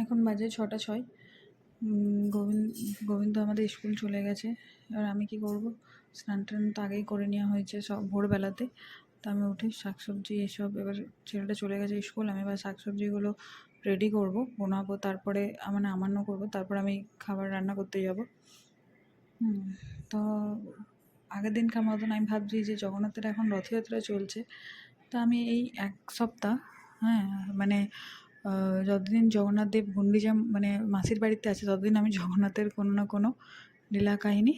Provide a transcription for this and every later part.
এখন বাজে 6টা 6। গোবিন্দ আমাদের স্কুল চলে গেছে। এবার আমি কি করব, স্নান টান তো আগেই করে নেওয়া হয়েছে সব ভোরবেলাতে। তো আমি উঠে শাকসবজি এসব, এবার ছেলেটা চলে গেছে স্কুল, আমি এবার শাকসবজিগুলো রেডি করব, বানাবো, তারপরে মানে আমান্য করব, তারপর আমি খাবার রান্না করতে যাব। তো আগের দিনকার মতন আমি ভাবছি যে জগন্নাথের এখন রথযাত্রা চলছে, তো আমি এই 1 সপ্তাহ, হ্যাঁ মানে যতদিন জগন্নাথ দেব গুন্ডিচা মানে মাসির বাড়িতে আছে, ততদিন আমি জগন্নাথের কোনো না কোনো লীলা কাহিনী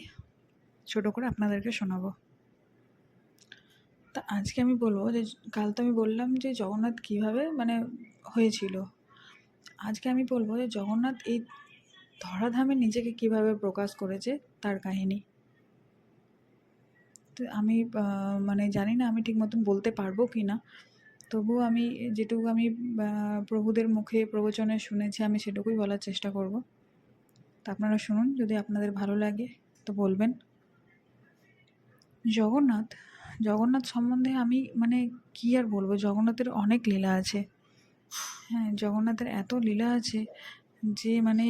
ছোটো করে আপনাদেরকে শোনাবো। তা আজকে আমি বলবো যে কাল তো আমি বললাম যে জগন্নাথ কীভাবে মানে হয়েছিল। আজকে আমি বলবো যে জগন্নাথ এই ধরাধামে নিজেকে কিভাবে প্রকাশ করেছে তার কাহিনী। তো আমি মানে জানি না আমি ঠিক মতন বলতে পারবো কি না, তবুও আমি যেটুকু আমি প্রভুদের মুখে প্রবচনে শুনেছি আমি সেটুকুই বলার চেষ্টা করব। তা আপনারা শুনুন, যদি আপনাদের ভালো লাগে তো বলবেন। জগন্নাথ সম্বন্ধে আমি মানে কী আর বলবো, জগন্নাথের অনেক লীলা আছে। হ্যাঁ, জগন্নাথের এত লীলা আছে যে মানে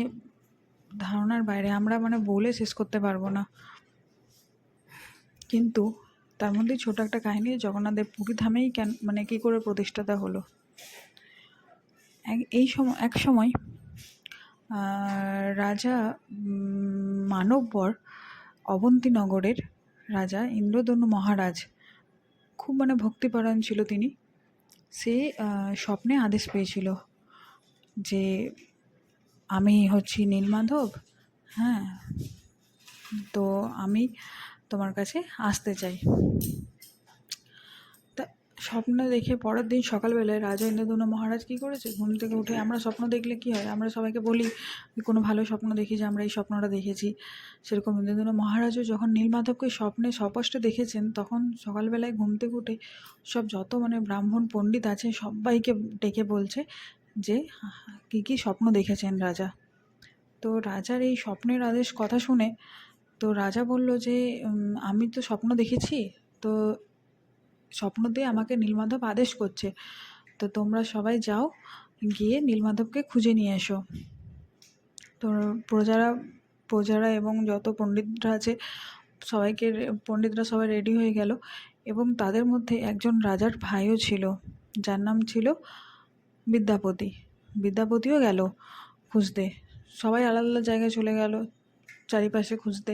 ধারণার বাইরে, আমরা মানে বলে শেষ করতে পারবো না। কিন্তু তার মধ্যেই ছোট একটা কাহিনী, জগন্নাথদেব পুরীধামেই কেন মানে কী করে প্রতিষ্ঠাতা হলো। এক সময় রাজা মানববর অবন্তীনগরের রাজা ইন্দ্রধনু মহারাজ খুব মানে ভক্তিপরায়ণ ছিল তিনি। সে স্বপ্নে আদেশ পেয়েছিল যে আমি হচ্ছি নীলমাধব, হ্যাঁ, তো আমি তোমার কাছে আসতে চাই। তা স্বপ্ন দেখে পরের দিন সকালবেলায় রাজা ইন্দ্রধনু মহারাজ কী করেছে, ঘুম থেকে উঠে, আমরা স্বপ্ন দেখলে কী হয়, আমরা সবাইকে বলি কোনো ভালো স্বপ্ন দেখি যে আমরা এই স্বপ্নটা দেখেছি, সেরকম ইন্দ্রধনু মহারাজও যখন নীলমাধবকে স্বপ্নে স্পষ্ট দেখেছেন, তখন সকালবেলায় ঘুম থেকে উঠে সব যত মানে ব্রাহ্মণ পণ্ডিত আছে সবাইকে ডেকে বলছে যে কী স্বপ্ন দেখেছেন রাজা। তো রাজার এই স্বপ্নের আদেশ কথা শুনে তো রাজা বলল যে আমি তো স্বপ্ন দেখেছি, তো স্বপ্নতে আমাকে নীলমাধব আদেশ করছে, তো তোমরা সবাই যাও, গিয়ে নীলমাধবকে খুঁজে নিয়ে এসো। তো প্রজারা এবং যত পণ্ডিতরা আছে পণ্ডিতরা সবাই রেডি হয়ে গেল, এবং তাদের মধ্যে একজন রাজার ভাইও ছিল, যার নাম ছিল বিদ্যাপতিও গেল খুঁজতে। সবাই আলাদা আলাদা জায়গায় চলে গেল চারিপাশে খুঁজতে।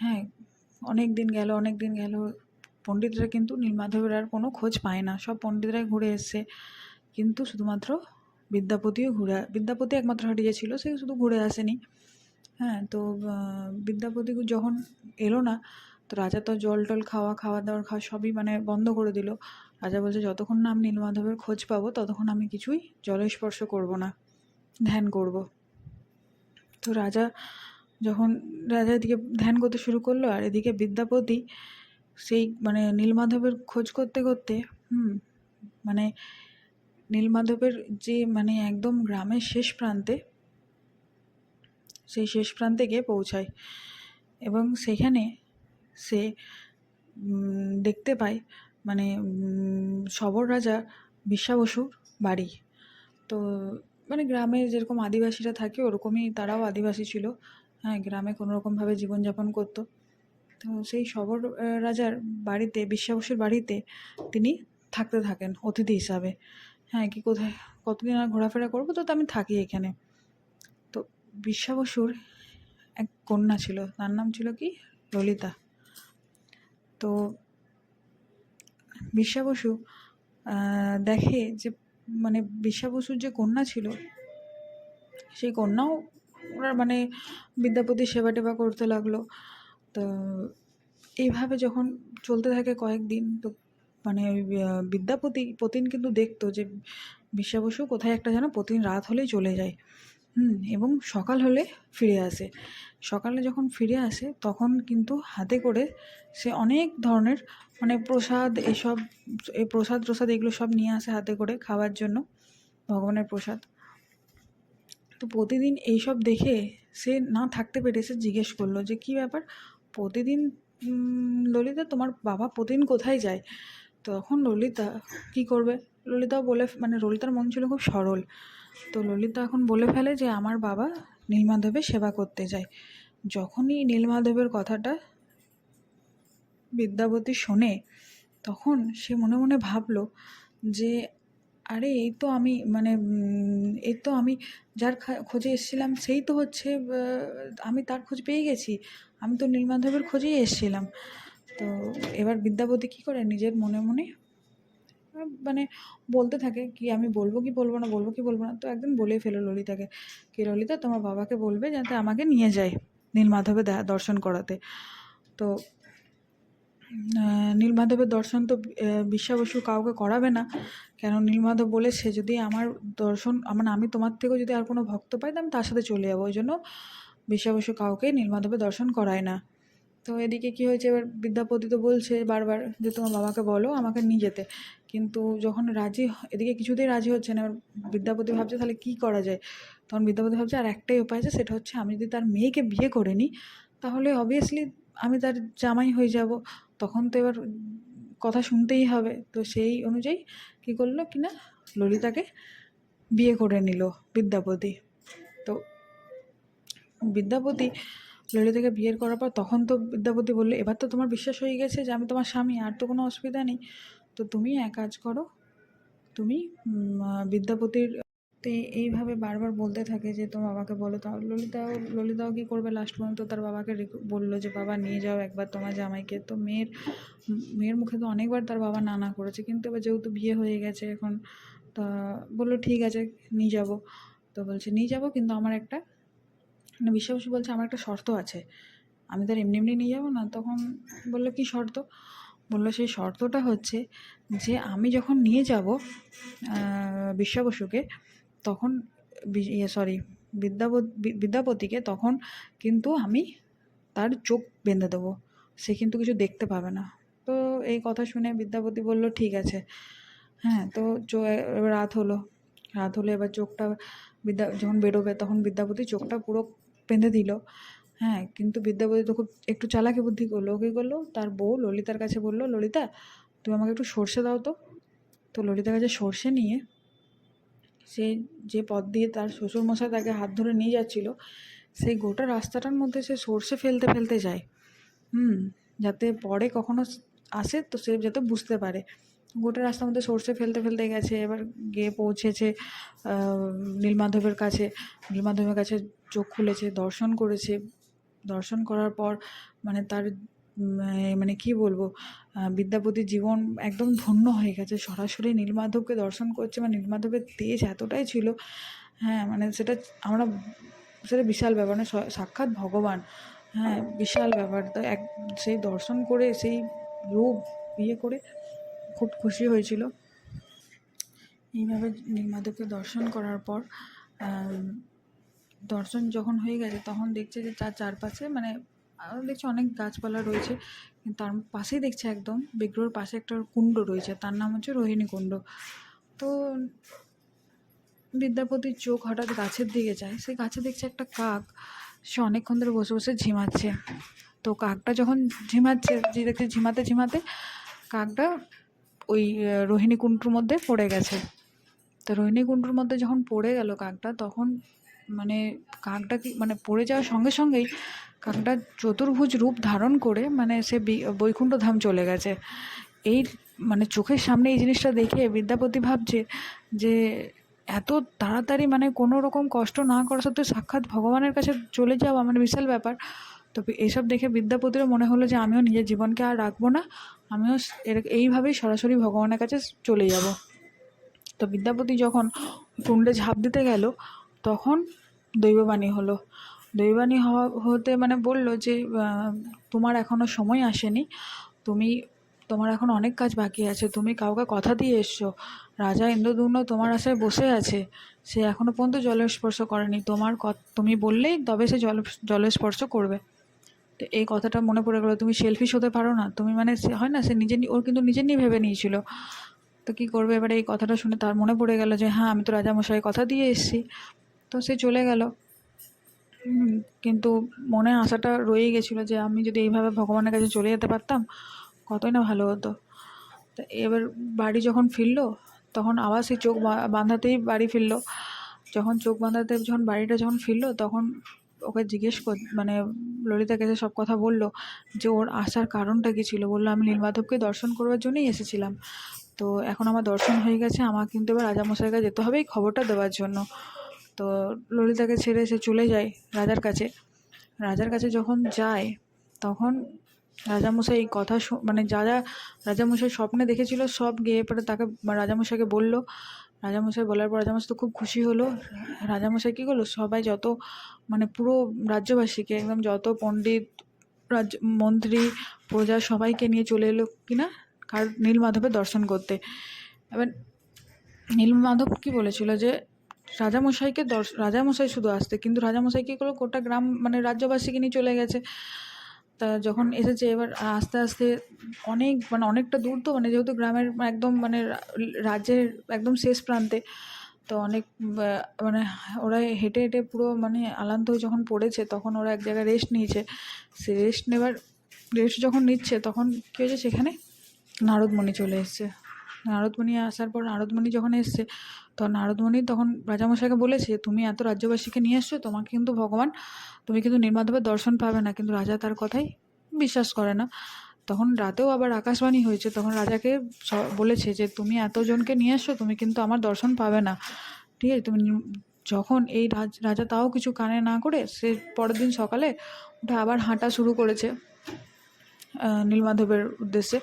হ্যাঁ, অনেক দিন গেল, পণ্ডিতরা কিন্তু নীলমাধবের আর কোনো খোঁজ পায় না, সব পণ্ডিতরাই ঘুরে এসছে, কিন্তু শুধুমাত্র বিদ্যাপতি একমাত্র হারিয়েছিল, সে শুধু ঘুরে আসেনি। হ্যাঁ, তো বিদ্যাপতি যখন এলো না, তো রাজা তো জল টল খাওয়া দাওয়া সবই মানে বন্ধ করে দিল। রাজা বলছে যতক্ষণ না আমি নীলমাধবের খোঁজ পাবো ততক্ষণ আমি কিছুই জলস্পর্শ করব না, ধ্যান করব। তো রাজা এদিকে ধ্যান করতে শুরু করলো, আর এদিকে বিদ্যাপতি সেই মানে নীলমাধবের খোঁজ করতে করতে মানে নীলমাধবের যে মানে একদম গ্রামের সেই শেষ প্রান্তে গিয়ে পৌঁছায়, এবং সেখানে সে দেখতে পায় মানে সবর রাজা বিশ্বাবসুর বাড়ি। তো মানে গ্রামে যেরকম আদিবাসীরা থাকে ওরকমই তারাও আদিবাসী ছিল। হ্যাঁ, গ্রামে কোনোরকমভাবে জীবনযাপন করতো। তো সেই সবর রাজার বাড়িতে, বিশ্বাবসুর বাড়িতে তিনি থাকতে থাকেন অতিথি হিসাবে। হ্যাঁ, কোথায় কতদিন আর ঘোরাফেরা করবো, তো আমি থাকি এখানে। তো বিশ্বাবসুর এক কন্যা ছিল, তার নাম ছিল কি, ললিতা। তো বিশ্বাবসু দেখে যে মানে বিশ্বাবসুর যে কন্যা ছিল, সেই কন্যাও ওরা মানে বিদ্যাপতির সেবা টেবা করতে লাগলো। তো এইভাবে যখন চলতে থাকে কয়েকদিন, তো মানে পতিন কিন্তু দেখতো যে বিশ্বাবসু কোথায় একটা যেন প্রতিদিন রাত হলেই চলে যায়, এবং সকাল হলে ফিরে আসে। সকালে যখন ফিরে আসে তখন কিন্তু হাতে করে সে অনেক ধরনের মানে এই প্রসাদ এগুলো সব নিয়ে আসে হাতে করে খাওয়ার জন্য, ভগবানের প্রসাদ। তো প্রতিদিন এইসব দেখে সে না থাকতে পেরে সে জিজ্ঞেস করলো যে কী ব্যাপার, প্রতিদিন ললিতা তোমার বাবা প্রতিদিন কোথায় যায়? তখন ললিতা কী করবে, ললিতাও মানে ললিতার মন ছিল খুব সরল। তো ললিতা এখন বলে ফেলে যে আমার বাবা নীলমাধবের সেবা করতে যায়। যখনই নীলমাধবের কথাটা বিদ্যাপতি শোনে, তখন সে মনে মনে ভাবলো যে আরে এই তো আমি মানে এই তো আমি যার খোঁজে এসেছিলাম সেই তো হচ্ছে আমি তার খোঁজ পেয়ে গেছি, আমি তো নীলমাধবের খোঁজেই এসেছিলাম। তো এবার বিদ্যাপতি কী করে নিজের মনে মনে মানে বলতে থাকে কি আমি বলবো কি বলবো না, বলবো কি বলবো না। তো একদিন বলেই ফেলো ললিতাকে, কি ললিতা তোমার বাবাকে বলবে যাতে আমাকে নিয়ে যায় নীলমাধবের দর্শন করাতে। তো নীলমাধবের দর্শন তো বিশ্বা বসু কাউকে করাবে না, কেন নীলমাধব বলেছে যদি আমার দর্শন মানে আমি তোমার থেকেও যদি আর কোনো ভক্ত পাই তো আমি তার সাথে চলে যাবো, ওই জন্য বিশ্বা বসু কাউকে নীলমাধবের দর্শন করায় না। তো এদিকে কী হয়েছে, এবার বিদ্যাপতি তো বলছে বারবার যে তোমার বাবাকে বলো আমাকে নিয়ে যেতে, কিন্তু যখন এদিকে কিছুতেই রাজি হচ্ছে না। এবার বিদ্যাপতি ভাবছে তাহলে কী করা যায়, তখন বিদ্যাপতি ভাবছে আর একটাই উপায় আছে, সেটা হচ্ছে আমি যদি তার মেয়েকে বিয়ে করে নিই তাহলে অবভিয়াসলি আমি তার জামাই হয়ে যাব, তখন তো এবার কথা শুনতেই হবে। তো সেই অনুযায়ী কী করলো কি না, ললিতাকে বিয়ে করে নিল বিদ্যাপতি। তো বিদ্যাপতি ললিতাকে বিয়ের করার পর তখন তো বিদ্যাপতি বললে এবার তো তোমার বিশ্বাস হয়ে গেছে যে আমি তোমার স্বামী, আর তো কোনো অসুবিধা নেই, তো তুমি এক কাজ করো, তুমি বিদ্যাপতির তো এইভাবে বারবার বলতে থাকে যে তোমার বাবাকে বলো। তাও ললিতাও কী করবে, লাস্ট পর্যন্ত তার বাবাকে বললো যে বাবা নিয়ে যাও একবার তোমার জামাইকে। তো মেয়ের মুখে তো অনেকবার তার বাবা না করেছে, কিন্তু এবার যেহেতু বিয়ে হয়ে গেছে এখন, তা বললো ঠিক আছে নিয়ে যাব। তো বলছে নিয়ে যাব, কিন্তু আমার একটা মানে বিশ্বা বসু বলছে আমার একটা শর্ত আছে, আমি তার এমনি এমনি নিয়ে যাবো না। তখন বললো কী শর্ত, বললো সেই শর্তটা হচ্ছে যে আমি যখন নিয়ে যাব বিশ্বা বসুকে, তখন বিদ্যাপতিকে, তখন কিন্তু আমি তার চোখ বেঁধে দেবো, সে কিন্তু কিছু দেখতে পাবে না। তো এই কথা শুনে বিদ্যাপতি বলল ঠিক আছে। হ্যাঁ, তো এবার রাত হলে এবার চোখটা যখন বেরোবে তখন বিদ্যাপতি চোখটা পুরো বেঁধে দিল। হ্যাঁ, কিন্তু বিদ্যাপতি তো খুব একটু চালাকি বুদ্ধি করলো, কী করলো, তার বউ ললিতার কাছে বললো ললিতা তুমি আমাকে একটু সর্ষে দাও তো। তো ললিতার কাছে সর্ষে নিয়ে সে যে পথ দিয়ে তার শ্বশুরমশাই তাকে হাত ধরে নিয়ে যাচ্ছিল, সেই গোটা রাস্তাটার মধ্যে সে সর্ষে ফেলতে ফেলতে যায়, যাতে পরে কখনো আসে তো সে যাতে বুঝতে পারে। গোটা রাস্তার মধ্যে সর্ষে ফেলতে ফেলতে গেছে, এবার গিয়ে পৌঁছেছে নীলমাধবের কাছে। নীলমাধবের কাছে চোখ খুলেছে, দর্শন করেছে। দর্শন করার পর মানে তার মানে কী বলবো, বিদ্যাপতির জীবন একদম ধন্য হয়ে গেছে, সরাসরি নীলমাধবকে দর্শন করছে। মানে নীলমাধবের তেজ এতটাই ছিল, হ্যাঁ মানে সেটা বিশাল ব্যাপার, মানে সাক্ষাৎ ভগবান, হ্যাঁ বিশাল ব্যাপার। তো সেই দর্শন করে সেই রূপ বিয়ে করে খুব খুশি হয়েছিল। এইভাবে নীলমাধবকে দর্শন করার পর দর্শন যখন হয়ে গেছে তখন দেখছে যে তার চারপাশে মানে আরও দেখছে অনেক গাছপালা রয়েছে, কিন্তু তার পাশেই দেখছে একদম বিগ্রহের পাশে একটা কুণ্ড রয়েছে, তার নাম হচ্ছে রোহিণী কুণ্ড। তো বিদ্যাপতির চোখ হঠাৎ গাছের দিকে যায়, সেই গাছে দেখছে একটা কাক, সে অনেকক্ষণ ধরে বসে বসে ঝিমাচ্ছে। তো কাকটা যখন ঝিমাচ্ছে, দেখছে ঝিমাতে ঝিমাতে কাকটা ওই রোহিণী কুণ্ডুর মধ্যে পড়ে গেছে। তো রোহিণী কুণ্ডুর মধ্যে যখন পড়ে গেল কাকটা, তখন মানে কাকটা কি মানে পড়ে যাওয়ার সঙ্গে সঙ্গেই কাকটা চতুর্ভুজ রূপ ধারণ করে মানে সে বৈকুণ্ঠ ধাম চলে গেছে। এই মানে চোখের সামনে এই জিনিসটা দেখে বিদ্যাপতি ভাবছে যে এত তাড়াতাড়ি মানে কোনো রকম কষ্ট না করা সত্ত্বেও সাক্ষাৎ ভগবানের কাছে চলে যাওয়া মানে বিশাল ব্যাপার। তো এসব দেখে বিদ্যাপতিরও মনে হলো যে আমিও নিজের জীবনকে আর রাখবো না, আমিও এইভাবেই সরাসরি ভগবানের কাছে চলে যাব। তো বিদ্যাপতি যখন কুণ্ডে ঝাঁপ দিতে গেল তখন দৈববাণী হলো। দৈববাণী হতে মানে বলল যে তোমার এখনও সময় আসেনি, তোমার এখন অনেক কাজ বাকি আছে, তুমি কাউকে কথা দিয়ে এসছো, রাজা ইন্দ্রদ্যুম্ন তোমার আশায় বসে আছে, সে এখনও পর্যন্ত জলস্পর্শ করেনি, তুমি বললেই তবে সে জলস্পর্শ করবে। তো এই কথাটা মনে পড়ে গেলো, তুমি সেলফিশ হতে পারো না, তুমি মানে সে হয় না, সে ওর কিন্তু নিজের নিয়ে ভেবে নিয়েছিল। তো কী করবে, এবারে এই কথাটা শুনে তার মনে পড়ে গেল যে হ্যাঁ আমি তো রাজামশাই কথা দিয়ে এসেছি। তো সে চলে গেল, কিন্তু মনে আশাটা রয়েই গেছিলো যে আমি যদি এইভাবে ভগবানের কাছে চলে যেতে পারতাম কতই না ভালো হতো। তো এবার বাড়ি যখন ফিরলো তখন আবার সেই চোখ বাঁধাতেই বাড়ি ফিরলো। যখন চোখ বাঁধাতে যখন বাড়িটা যখন ফিরলো, তখন ওকে জিজ্ঞেস মানে ললিতাকে এসে সব কথা বললো যে ওর আসার কারণটা কী ছিল। বললো, আমি নীলমাধবকে দর্শন করবার জন্যই এসেছিলাম, তো এখন আমার দর্শন হয়ে গেছে, আমার কিন্তু এবার রাজামশাইকে যেতে হবে এই খবরটা দেওয়ার জন্য। তো ললিতাকে ছেড়ে সে চলে যায় রাজার কাছে। রাজার কাছে যখন যায়, তখন রাজামশাই এই কথা মানে যা যা রাজামশাই স্বপ্নে দেখেছিল সব গিয়ে পরে তাকে রাজামশাইকে বলল। রাজামশাই বলার পর রাজামশাই তো খুব খুশি হলো। রাজামশাই কী করলো, সবাই যত মানে পুরো রাজ্যবাসীকে একদম যত পণ্ডিত মন্ত্রী প্রজা সবাইকে নিয়ে চলে এলো কিনা নীলমাধবের দর্শন করতে। এবার নীলমাধব কি বলেছিল যে রাজামশাইকে রাজামশাই শুধু আসতে, কিন্তু রাজামশাই কী করলো, গোটা গ্রাম মানে রাজ্যবাসীকে নিয়ে চলে গেছে। তা যখন এসেছে এবার আস্তে আস্তে অনেকটা দূর, তো মানে যেহেতু গ্রামের একদম মানে রাজ্যের একদম শেষ প্রান্তে, তো অনেক মানে ওরা হেঁটে হেঁটে পুরো মানে আলান্ত হয়ে যখন পড়েছে, তখন ওরা এক জায়গায় রেস্ট নিয়েছে। সে রেস্ট যখন নিচ্ছে, তখন কী হয়েছে, সেখানে নারদমণি চলে এসছে। নারদমণি আসার পর নারদমণি যখন এসছে, তখন নারদমণি তখন রাজামশাইকে বলেছে, তুমি এত রাজ্যবাসীকে নিয়ে এসছো, তোমাকে কিন্তু ভগবান, তুমি কিন্তু নীলমাধবের দর্শন পাবে না। কিন্তু রাজা তার কথাই বিশ্বাস করে না। তখন রাতেও আবার আকাশবাণী হয়েছে, তখন রাজাকে বলেছে যে তুমি এতজনকে নিয়ে এসছো, তুমি কিন্তু আমার দর্শন পাবে না, ঠিক আছে। তুমি যখন এই রাজা তাও কিছু কানে না করে সে পরের দিন সকালে উঠে আবার হাঁটা শুরু করেছে নীলমাধবের উদ্দেশ্যে।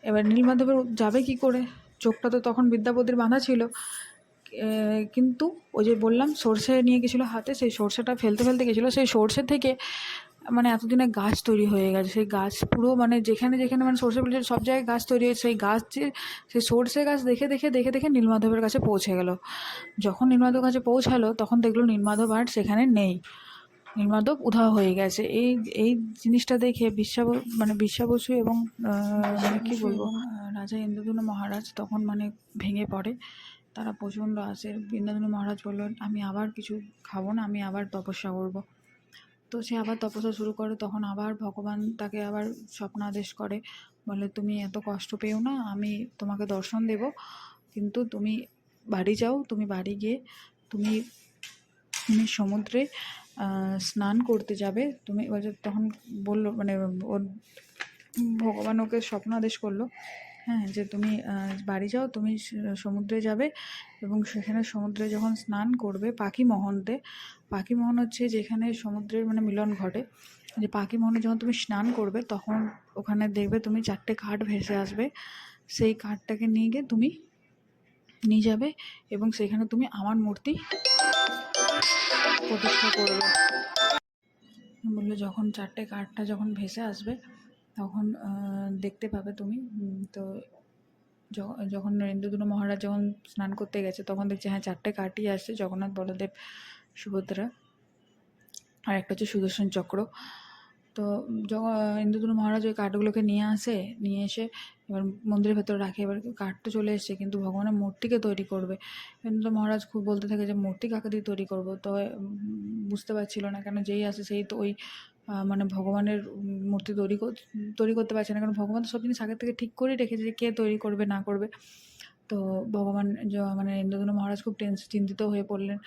এবার নীলমাধবের যাবে কি করে, চোখটা তো তখন বিদ্যাপতির বাঁধা ছিল, কিন্তু ওই যে বললাম সর্ষে নিয়ে গেছিলো হাতে, সেই সর্ষেটা ফেলতে ফেলতে গেছিলো, সেই সর্ষে থেকে মানে এতদিনে গাছ তৈরি হয়ে গেছে। সেই গাছ পুরো মানে যেখানে যেখানে মানে সর্ষে ফেলেছে সব জায়গায় গাছ তৈরি হয়েছে। সেই গাছ যে সেই সর্ষে গাছ দেখে দেখে দেখে দেখে নীলমাধবের কাছে পৌঁছে গেল। যখন নীলমাধবের কাছে পৌঁছালো, তখন দেখলো নীলমাধব আর সেখানে নেই, নীলমাধব উধাও হয়ে গেছে। এই এই জিনিসটা দেখে বিশ্বা বসু এবং মানে কী বলবো, রাজা ইন্দ্রদ্যুম্ন মহারাজ তখন মানে ভেঙে পড়ে। তারা প্রচণ্ড আসে। ইন্দ্রদ্যুম্ন মহারাজ বলল, আমি আবার কিছু খাবো না, আমি আবার তপস্যা করব। তো সে আবার তপস্যা শুরু করে। তখন আবার ভগবান তাকে আবার স্বপ্নাদেশ করে, বলে, তুমি এত কষ্ট পেও না, আমি তোমাকে দর্শন দেব, কিন্তু তুমি বাড়ি যাও। তুমি বাড়ি গিয়ে তুমি তুমি সমুদ্রে স্নান করতে যাবে। তুমি তখন বললো মানে ওর ভগবান ওকে স্বপ্নাদেশ করলো, হ্যাঁ, যে তুমি বাড়ি যাও, তুমি সমুদ্রে যাবে এবং সেখানে সমুদ্রে যখন স্নান করবে পাখি মোহন হচ্ছে যেখানে সমুদ্রের মানে মিলন ঘটে, যে পাখি মোহনে যখন তুমি স্নান করবে, তখন ওখানে দেখবে তুমি 4টে কাঠ ভেসে আসবে। সেই কাঠটাকে নিয়ে গিয়ে তুমি নিয়ে যাবে এবং সেখানে তুমি আমার মূর্তি প্রতিষ্ঠা করবে। বললো, যখন 4টে কাঠটা যখন ভেসে আসবে, তখন দেখতে পাবে তুমি। তো যখন ইন্দ্রদ্যুম্ন মহারাজ যখন স্নান করতে গেছে, তখন দেখছে হ্যাঁ 4টে কাঠই আসছে, জগন্নাথ, বলদেব, সুভদ্রা, আর একটা হচ্ছে সুদর্শন চক্র। তো ইন্দ্রদ্যুম্ন মহারাজ ওই কাঠগুলোকে নিয়ে এসে এবার মন্দিরের ভেতরে রাখে। এবার কাঠ তো চলে এসছে, কিন্তু ভগবানের মূর্তিকে তৈরি করবে। ইন্দ্র মহারাজ খুব বলতে থাকে যে মূর্তি কাকে দিয়ে তৈরি করবো। তো বুঝতে পারছিল না, কেন যেই আসে সেই তো ওই মানে ভগবানের মূর্তি তৈরি করতে পারছে না, কারণ ভগবান তো সব জিনিস আগের থেকে ঠিক করেই রেখেছে যে কে তৈরি করবে না করবে। তো ভগবান মানে ইন্দ্রদ্যুম্ন মহারাজ খুব চিন্তিত হয়ে পড়লেন।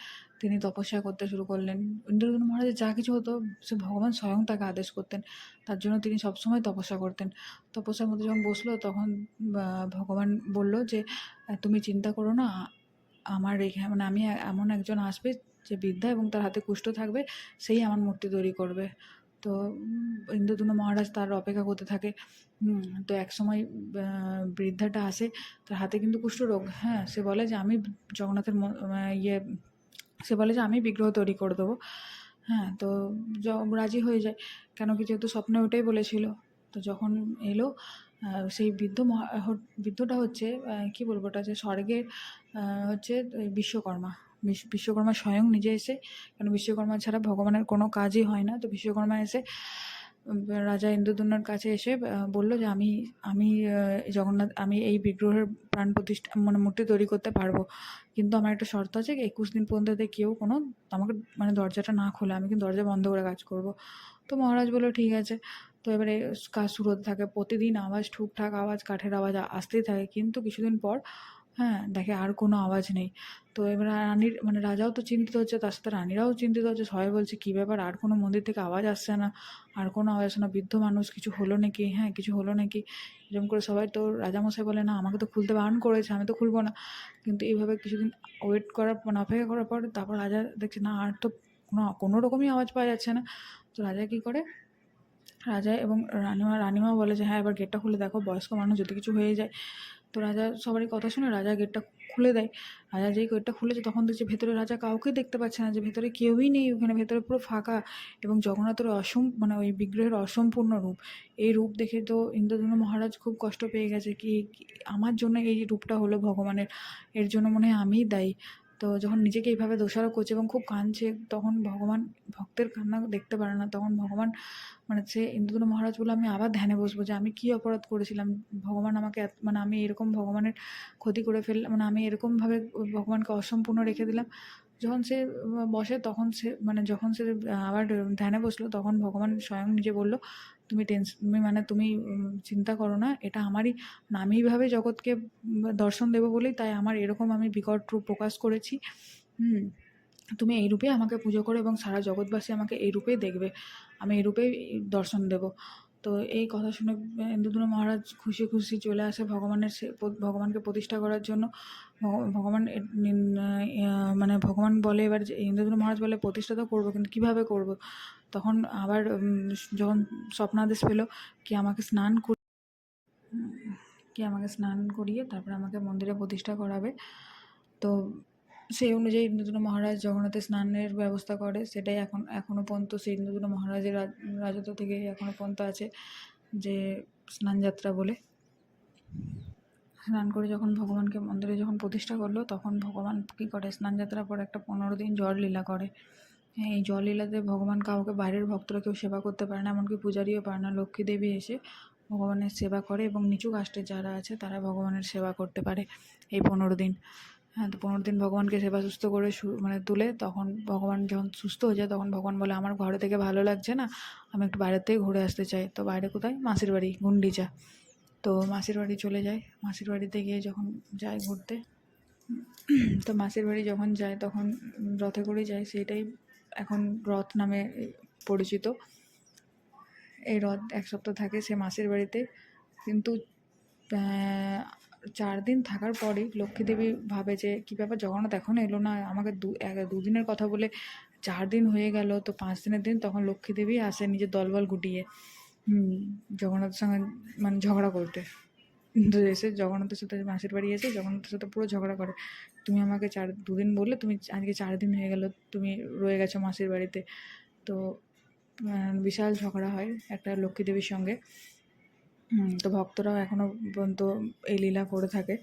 তিনি তপস্যা করতে শুরু করলেন। ইন্দ্রদ্যুম্ন মহারাজের যা কিছু হতো, সে ভগবান স্বয়ং তাকে আদেশ করতেন। তার জন্য তিনি সবসময় তপস্যা করতেন। তপস্যার মধ্যে যখন বসলো, তখন ভগবান বলল যে তুমি চিন্তা করো না, আমার এখানে মানে আমি এমন একজন আসবে যে বিদ্যা এবং তার হাতে কুষ্ঠ থাকবে, সেই আমার মূর্তি তৈরি করবে। তো ইন্দ্রদ্যুম্ন মহারাজ তার অপেক্ষা করতে থাকে। তো একসময় বৃদ্ধাটা আসে, তার হাতে কিন্তু কুষ্ঠরোগ। হ্যাঁ, সে বলে যে আমি জগন্নাথের সে বলে যে আমি বিগ্রহ তৈরি করে দেবো। হ্যাঁ, তো রাজি হয়ে যায়, কেন কি যেহেতু স্বপ্নে ওটাই বলেছিল। তো যখন এলো সেই বৃদ্ধটা হচ্ছে কী বলবো, ওটা যে স্বর্গের হচ্ছে বিশ্বকর্মা। বিশ্বকর্মা স্বয়ং নিজে এসে, কারণ বিশ্বকর্মা ছাড়া ভগবানের কোনো কাজই হয় না। তো বিশ্বকর্মা এসে রাজা ইন্দ্রদ্যুম্নের কাছে এসে বলল যে আমি জগন্নাথ, আমি এই বিগ্রহের প্রাণ প্রতিষ্ঠা মানে মূর্তি তৈরি করতে পারবো, কিন্তু আমার একটা শর্ত আছে, 21 দিন পর্যন্ত কেউ কোনো আমাকে মানে দরজাটা না খোলে, আমি কিন্তু দরজা বন্ধ করে কাজ করব। তো মহারাজ বললো ঠিক আছে। তো এবারে কাজ শুরু হতে থাকে। প্রতিদিন আওয়াজ, ঠুকঠাক আওয়াজ, কাঠের আওয়াজ আসতেই থাকে। কিন্তু কিছুদিন পর হ্যাঁ, দেখে আর কোনো আওয়াজ নেই। তো এবার রানীর মানে রাজাও তো চিন্তিত হচ্ছে, তার সাথে রানীরাও চিন্তিত হচ্ছে। সবাই বলছে, "কী ব্যাপার? আর কোনো মন্দির থেকে আওয়াজ আসছে না, আর কোনো আওয়াজ আসছে না। বৃদ্ধ মানুষ, কিছু হলো নাকি? হ্যাঁ, কিছু হলো নাকি?" এরকম করে সবাই, তো রাজামশাই বলে, "না, আমাকে তো খুলতে বারণ করেছে, আমি তো খুলব না।" কিন্তু এইভাবে কিছুদিন ওয়েট করার মানে অপেক্ষা করার পর তারপর রাজা দেখছে, না আর তো কোনো রকমই আওয়াজ পাওয়া যাচ্ছে না। তো রাজা কী করে, রাজা এবং রানীমা বলে যে, "হ্যাঁ, এবার গেটটা খুলে দেখো, বয়স্ক মানুষ যদি কিছু হয়ে যায়।" তো রাজা সবারই কথা শুনে রাজা গেটটা খুলে দেয়। রাজা যেই গেটটা খুলেছে তখন দেখছে ভেতরে রাজা কাউকে দেখতে পাচ্ছে না, যে ভেতরে কেউই নেই, ওখানে ভেতরে পুরো ফাঁকা। এবং জগন্নাথের মানে ওই বিগ্রহের অসম্পূর্ণ রূপ। এই রূপ দেখে তো ইন্দ্রদ্যুম্ন মহারাজ খুব কষ্ট পেয়ে গেছে, আমার জন্য এই রূপটা হলো ভগবানের, এর জন্য মনে হয় আমিই দায়ী। তো যখন নিজেকে এইভাবে দোষারোপ করছে এবং খুব কাঁদছে, তখন ভগবান ভক্তের কান্না দেখতে পারে না। তখন ভগবান মানে সে ইন্দ্রদ্যুম্ন মহারাজ বলল, আমি আবার ধ্যানে বসবো, যে আমি কী অপরাধ করেছিলাম, ভগবান আমাকে মানে আমি এরকম ভগবানের ক্ষতি করে ফেললাম, মানে আমি এরকমভাবে ভগবানকে অসম্পূর্ণ রেখে দিলাম। যখন সে বসে তখন সে মানে যখন সে আবার ধ্যানে বসলো, তখন ভগবান স্বয়ং নিজে বলল, তুমি চিন্তা করো না, এটা আমারই মানে আমি এইভাবে জগৎকে দর্শন দেবো বলেই তাই আমার এরকম আমি বিকট রূপ প্রকাশ করেছি। তুমি এই রূপে আমাকে পুজো করো এবং সারা জগৎবাসী আমাকে এই রূপেই দেখবে, আমি এই রূপেই দর্শন দেব। তো এই কথা শুনে ইন্দ্রদ্যুম্ন মহারাজ খুশি খুশি চলে আসে ভগবানকে প্রতিষ্ঠা করার জন্য। ভগবান মানে ভগবান বলে এবার, যে ইন্দ্রদ্যুম্ন মহারাজ বলে, প্রতিষ্ঠা তো করবো, কিন্তু কীভাবে করব? তখন আবার যখন স্বপ্নাদেশ পেল, কি আমাকে স্নান কি আমাকে স্নান করিয়ে তারপরে আমাকে মন্দিরে প্রতিষ্ঠা করাবে। তো সেই অনুযায়ী ইন্দ্রদ্যুম্ন মহারাজ জগন্নাথের স্নানের ব্যবস্থা করে। সেটাই এখনও পর্যন্ত সেই ইন্দ্রদ্যুম্ন মহারাজের রাজত্ব থেকে এখনও পর্যন্ত আছে, যে স্নানযাত্রা বলে। স্নান করে যখন ভগবানকে মন্দিরে যখন প্রতিষ্ঠা করলো, তখন ভগবান কী করে, স্নানযাত্রার পর একটা 15 দিন জললীলা করে। হ্যাঁ, এই জললীলাতে ভগবান কাউকে, বাইরের ভক্তরা কেউ সেবা করতে পারে না, এমনকি পূজারীও পারে না। লক্ষ্মী দেবী এসে ভগবানের সেবা করে এবং নিচু কাস্টের যারা আছে তারা ভগবানের সেবা করতে পারে এই 15 দিন। হ্যাঁ, তো 15 দিন ভগবানকে সেবা সুস্থ করে মানে তুলে, তখন ভগবান যখন সুস্থ হয়ে যায়, তখন ভগবান বলে, আমার ঘরে থেকে ভালো লাগছে না, আমি একটু বাইরের থেকে ঘুরে আসতে চাই। তো বাইরে কোথায়? মাসির বাড়ি, গুন্ডিচা। তো মাসির বাড়ি চলে যায়। মাসির বাড়িতে গিয়ে যখন যায় ঘুরতে, তো মাসির বাড়ি যখন যায় তখন রথে করেই যায়, সেটাই এখন রথ নামে পরিচিত। এই রথ 1 সপ্তাহ থাকে সে মাসির বাড়িতে। কিন্তু 4 দিন থাকার পরেই লক্ষ্মীদেবী ভাবে যে, কী ব্যাপার, জগন্নাথ এখনও এলো না, আমাকে 2 দিনের কথা বলে 4 দিন হয়ে গেল, তো 5 দিনের দিন। তখন লক্ষ্মীদেবী আসে নিজের দলবল গুটিয়ে জগন্নাথের সঙ্গে মানে ঝগড়া করতে। তো এসে জগন্নাথের সাথে মাসির বাড়ি এসে জগন্নাথের সাথে পুরো ঝগড়া করে, তুমি আমাকে 2 দিন বললে, তুমি আজকে 4 দিন হয়ে গেল তুমি রয়ে গেছো মাসির বাড়িতে। তো বিশাল ঝগড়া হয় একটা লক্ষ্মী দেবীর সঙ্গে। তো ভক্তরাও এখনও পর্যন্ত এই লীলা করে থাকে।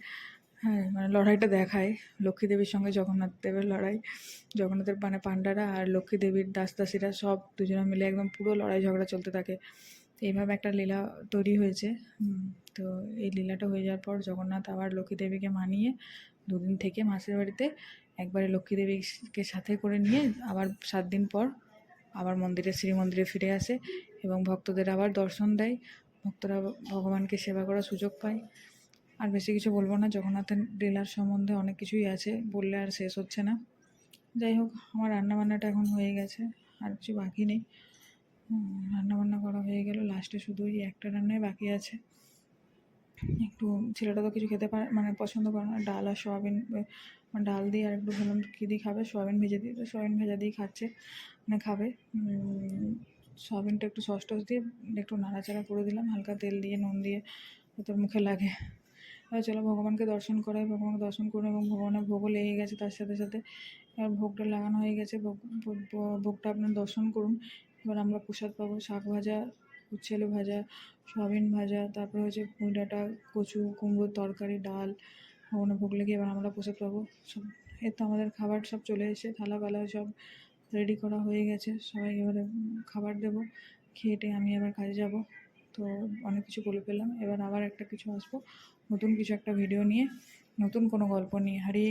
হ্যাঁ, মানে লড়াইটা দেখায় লক্ষ্মী দেবীর সঙ্গে জগন্নাথ দেবের লড়াই। জগন্নাথের মানে পাণ্ডারা আর লক্ষ্মী দেবীর দাসদাসীরা সব দুজনে মিলে একদম পুরো লড়াই ঝগড়া চলতে থাকে। এইভাবে একটা লীলা তৈরি হয়েছে। তো এই লীলাটা হয়ে যাওয়ার পর জগন্নাথ আবার লক্ষ্মী দেবীকে মানিয়ে 2 দিন থেকে মাসির বাড়িতে একবারে লক্ষ্মী দেবীকে সাথে করে নিয়ে আবার 7 দিন পর আবার শ্রীমন্দিরে ফিরে আসে এবং ভক্তদের আবার দর্শন দেয়। ভক্তরা ভগবানকে সেবা করার সুযোগ পায়। আর বেশি কিছু বলবো না, জগন্নাথের লীলার সম্বন্ধে অনেক কিছুই আছে, বললে আর শেষ হচ্ছে না। যাই হোক, আমার রান্নাবান্নাটা এখন হয়ে গেছে, আর কিছু বাকি নেই। রান্নাবান্না করা হয়ে গেল, লাস্টে শুধু ওই একটা রান্নাই বাকি আছে। একটু ছেলেটা তো কিছু খেতে পারে মানে পছন্দ করে না, ডাল আর সয়াবিন, মানে ডাল দিয়ে আর একটু ভাবলাম কী দিয়ে খাবে, সয়াবিন ভেজে দিই, তো সয়াবিন ভেজা দিয়েই খাচ্ছে, মানে খাবে। সয়াবিনটা একটু সস টস দিয়ে একটু নাড়াচাড়া করে দিলাম, হালকা তেল দিয়ে নুন দিয়ে, তোর মুখে লাগে। এবার চলো ভগবানকে দর্শন করাই, ভগবানকে দর্শন করুন এবং ভগবানের ভোগও লেগে গেছে তার সাথে সাথে। এবার ভোগটা লাগানো হয়ে গেছে, ভোগটা আপনার দর্শন করুন। এবার আমরা প্রসাদ পাবো, শাক ভাজা, উচ্ছে আলু ভাজা, সয়াবিন ভাজা, তারপরে হচ্ছে পুঁই ডাঁটা, কচু, কুমড়োর তরকারি, ডাল, ভগবানের ভোগ লেগে এবার আমরা প্রসাদ পাবো সব। এর তো আমাদের খাবার সব চলে এসে থালা পালা সব রেডি করা হয়ে গেছে, সবাই এবারে খাবার দেবো। খেয়ে আমি আবার কাজে যাব। তো অনেক কিছু বলে ফেললাম, এবার আবার একটা কিছু আসবো, নতুন কিছু একটা ভিডিও নিয়ে, নতুন কোনো গল্প নিয়ে। হরে